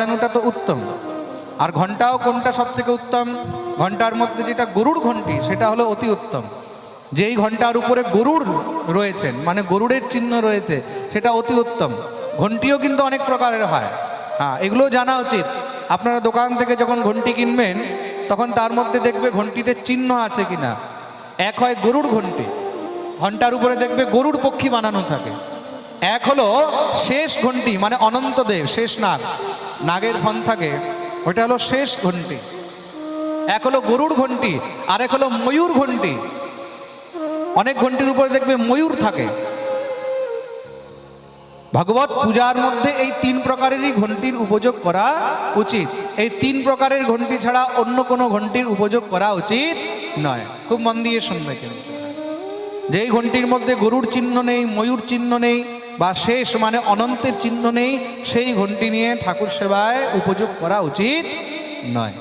বাজানোটা তো উত্তম। আর ঘন্টাও কোনটা সব থেকে উত্তম? ঘন্টার মধ্যে যেটা গরুড় ঘন্টি সেটা হলো অতি উত্তম। যেই ঘন্টার উপরে গরুড় রয়েছেন, মানে গরুড়ের চিহ্ন রয়েছে, সেটা অতি উত্তম। ঘন্টিও কিন্তু অনেক প্রকারের হয়, হ্যাঁ, এগুলো জানা উচিত। আপনারা দোকান থেকে যখন ঘন্টি কিনবেন তখন তার মধ্যে দেখবে ঘন্টিতে চিহ্ন আছে কিনা। এক হয় গরুড় ঘন্টি, ঘন্টার উপরে দেখবে গরুড় পক্ষী বানানো থাকে। এক হলো শেষ ঘন্টি, মানে অনন্তদেব, শেষ নাগ, নাগের ফন থাকে, ওটা হলো শেষ ঘন্টি। এক হলো গরুড় ঘন্টি, আর এক হলো ময়ূর ঘন্টি। অনেক ঘন্টির উপরে দেখবে ময়ূর থাকে। ভগবত পূজার মধ্যে এই তিন প্রকারেরই ঘন্টির উপযোগ করা উচিত। এই তিন প্রকারের ঘন্টি ছাড়া অন্য কোনো ঘন্টির উপযোগ করা উচিত নয়। খুব মন দিয়ে শুনবে, কিন্তু যেই ঘন্টির মধ্যে গরুড় চিহ্ন নেই, ময়ূর চিহ্ন নেই, বা শেষ মানে অনন্তের চিহ্ন নেই, সেই ঘন্টি নিয়ে ঠাকুর সেবায় উপযোগ করা উচিত নয়।